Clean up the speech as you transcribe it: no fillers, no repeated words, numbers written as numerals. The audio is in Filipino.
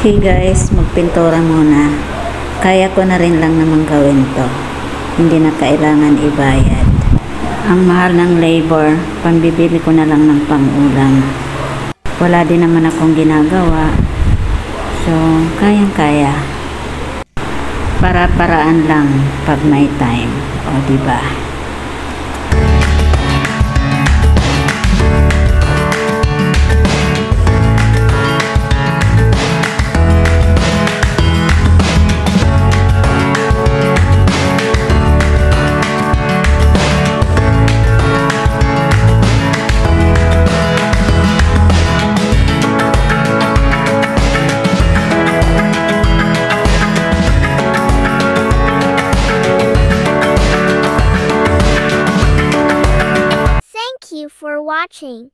Hey guys, magpintura muna. Kaya ko na rin lang naman gawin to. Hindi na kailangan ibayad. Ang mahal ng labor, pambibili ko na lang ng pang-ulam. Wala din naman akong ginagawa. So, kayang-kaya. Para-paraan lang pag may time. O, diba? Thank you for watching.